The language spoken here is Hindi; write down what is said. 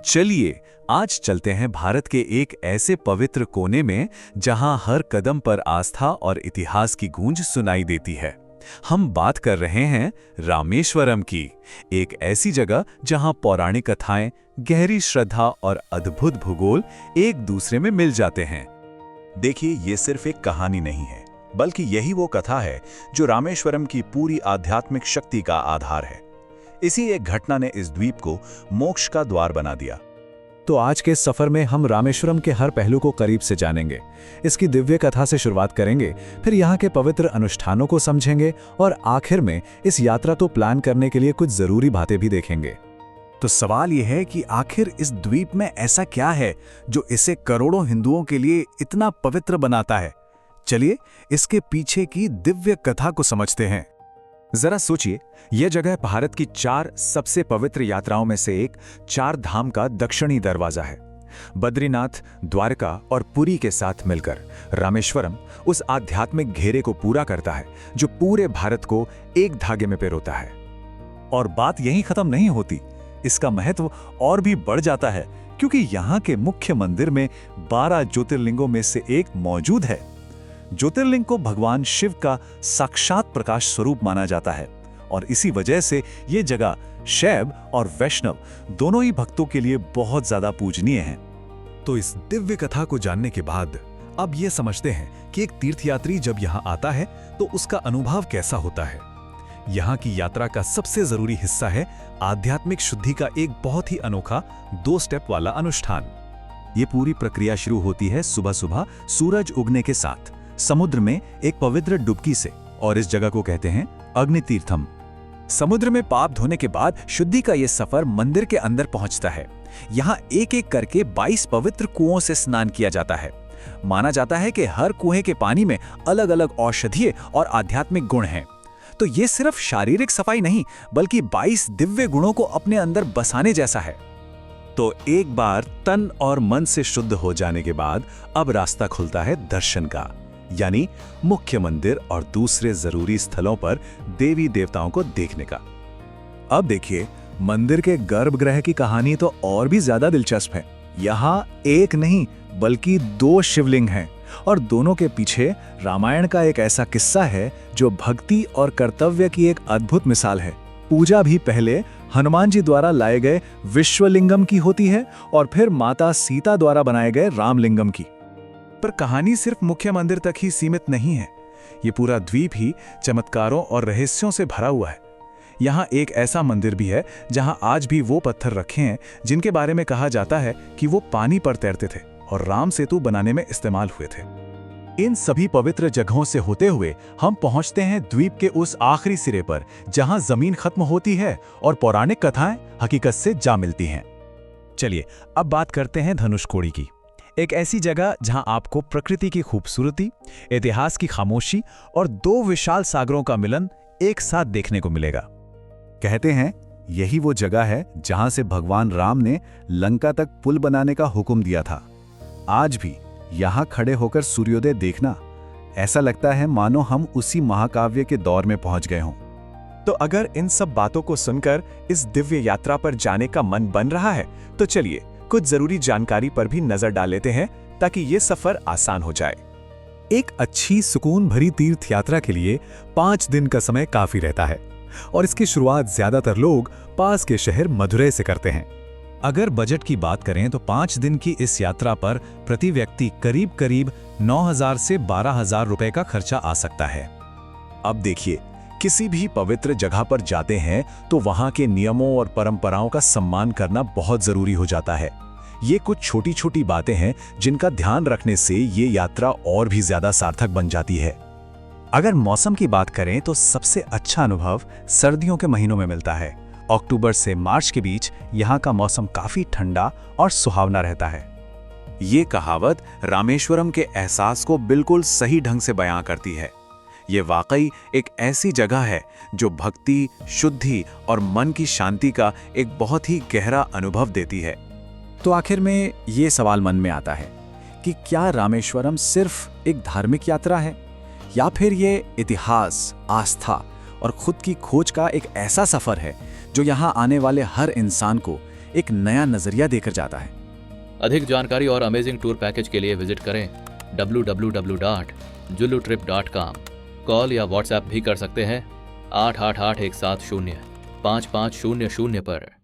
चलिए आज चलते हैं भारत के एक ऐसे पवित्र कोने में जहां हर कदम पर आस्था और इतिहास की गूंज सुनाई देती है। हम बात कर रहे हैं रामेश्वरम की, एक ऐसी जगह जहां पौराणिक कथाएं, गहरी श्रद्धा और अद्भुत भूगोल एक दूसरे में मिल जाते हैं। देखिए, ये सिर्फ एक कहानी नहीं है, बल्कि यही वो कथा है जो रामेश्वरम की पूरी आध्यात्मिक शक्ति का आधार है। इसी एक घटना ने इस द्वीप को मोक्ष का द्वार बना दिया। तो आज के सफर में हम रामेश्वरम के हर पहलू को करीब से जानेंगे, इसकी दिव्य कथा से शुरुआत करेंगे, फिर यहाँ के पवित्र अनुष्ठानों को समझेंगे और आखिर में इस यात्रा को प्लान करने के लिए कुछ जरूरी बातें भी देखेंगे। तो सवाल यह है कि आखिर इस द्वीप में ऐसा क्या है जो इसे करोड़ों हिंदुओं के लिए इतना पवित्र बनाता है। चलिए इसके पीछे की दिव्य कथा को समझते हैं। जरा सोचिए, यह जगह भारत की 4 सबसे पवित्र यात्राओं में से एक 4 धाम का दक्षिणी दरवाजा है। बद्रीनाथ, द्वारका और पुरी के साथ मिलकर रामेश्वरम उस आध्यात्मिक घेरे को पूरा करता है जो पूरे भारत को एक धागे में पिरोता है। और बात यहीं खत्म नहीं होती, इसका महत्व और भी बढ़ जाता है क्योंकि यहाँ के मुख्य मंदिर में 12 ज्योतिर्लिंगों में से एक मौजूद है। ज्योतिर्लिंग को भगवान शिव का साक्षात प्रकाश स्वरूप माना जाता है और इसी वजह से ये जगह शैव और वैष्णव दोनों ही भक्तों के लिए बहुत ज्यादा पूजनीय है। तो इस दिव्य कथा को जानने के बाद अब ये समझते हैं कि एक तीर्थयात्री जब यहाँ आता है तो उसका अनुभव कैसा होता है। यहाँ की यात्रा का सबसे जरूरी हिस्सा है आध्यात्मिक शुद्धि का एक बहुत ही अनोखा 2 स्टेप वाला अनुष्ठान। ये पूरी प्रक्रिया शुरू होती है सुबह सुबह सूरज उगने के साथ समुद्र में एक पवित्र डुबकी से, और इस जगह को कहते हैं अग्नि तीर्थम। समुद्र में पाप धोने के बाद शुद्धि का यह सफर मंदिर के अंदर पहुंचता है। यहाँ एक एक करके 22 पवित्र कुओं से स्नान किया जाता है। माना जाता है कि हर कुएं के पानी में अलग अलग औषधीय और आध्यात्मिक गुण हैं। तो ये सिर्फ शारीरिक सफाई नहीं, बल्कि 22 दिव्य गुणों को अपने अंदर बसाने जैसा है। तो एक बार तन और मन से शुद्ध हो जाने के बाद अब रास्ता खुलता है दर्शन का, यानी मुख्य मंदिर और दूसरे जरूरी स्थलों पर देवी देवताओं को देखने का। अब देखिए, मंदिर के गर्भगृह की कहानी तो और भी ज्यादा दिलचस्प है। यहाँ एक नहीं बल्कि 2 शिवलिंग हैं और दोनों के पीछे रामायण का एक ऐसा किस्सा है जो भक्ति और कर्तव्य की एक अद्भुत मिसाल है। पूजा भी पहले हनुमान जी द्वारा लाए गए विश्वलिंगम की होती है और फिर माता सीता द्वारा बनाए गए रामलिंगम की। पर कहानी सिर्फ मुख्य मंदिर तक ही सीमित नहीं है। ये पूरा द्वीप ही चमत्कारों और रहस्यों से भरा हुआ है। यहाँ एक ऐसा मंदिर भी है जहाँ आज भी वो पत्थर रखे हैं जिनके बारे में कहा जाता है कि वो पानी पर तैरते थे और राम सेतु बनाने में इस्तेमाल हुए थे। इन सभी पवित्र जगहों से होते हुए हम पहुंचते हैं द्वीप के उस आखिरी सिरे पर जहां जमीन खत्म होती है और पौराणिक कथाएं हकीकत से जा मिलती हैं। चलिए अब बात करते हैं धनुषकोडी की, एक ऐसी जगह जहां आपको प्रकृति की खूबसूरती, इतिहास की खामोशी और 2 विशाल सागरों का मिलन एक साथ देखने को मिलेगा। कहते हैं यही वो जगह है जहां से भगवान राम ने लंका तक पुल बनाने का हुक्म दिया था। आज भी यहाँ खड़े होकर सूर्योदय देखना ऐसा लगता है मानो हम उसी महाकाव्य के दौर में पहुंच गए हों। तो अगर इन सब बातों को सुनकर इस दिव्य यात्रा पर जाने का मन बन रहा है तो चलिए कुछ जरूरी जानकारी पर भी नजर डाल लेते हैं ताकि ये सफर आसान हो जाए। एक अच्छी सुकून भरी तीर्थ यात्रा के लिए 5 दिन का समय काफी रहता है और इसकी शुरुआत ज्यादातर लोग पास के शहर मदुरै से करते हैं। अगर बजट की बात करें तो 5 दिन की इस यात्रा पर प्रति व्यक्ति करीब 9,000 से 12,000 रुपए का खर्चा आ सकता है। अब देखिए, किसी भी पवित्र जगह पर जाते हैं तो वहां के नियमों और परंपराओं का सम्मान करना बहुत जरूरी हो जाता है। ये कुछ छोटी छोटी बातें हैं जिनका ध्यान रखने से ये यात्रा और भी ज्यादा सार्थक बन जाती है। अगर मौसम की बात करें तो सबसे अच्छा अनुभव सर्दियों के महीनों में मिलता है। अक्टूबर से मार्च के बीच यहाँ का मौसम काफी ठंडा और सुहावना रहता है। ये कहावत रामेश्वरम के एहसास को बिल्कुल सही ढंग से बयां करती है। ये वाकई एक ऐसी जगह है जो भक्ति, शुद्धि और मन की शांति का एक बहुत ही गहरा अनुभव देती है। तो आखिर में ये सवाल मन में आता है कि क्या रामेश्वरम सिर्फ एक धार्मिक यात्रा है या फिर ये इतिहास, आस्था और खुद की खोज का एक ऐसा सफर है जो यहाँ आने वाले हर इंसान को एक नया नजरिया देकर जाता है। अधिक जानकारी और अमेजिंग टूर पैकेज के लिए विजिट करें www.jullutrip.com। कॉल या व्हाट्सएप भी कर सकते हैं 888-170-5500 पर।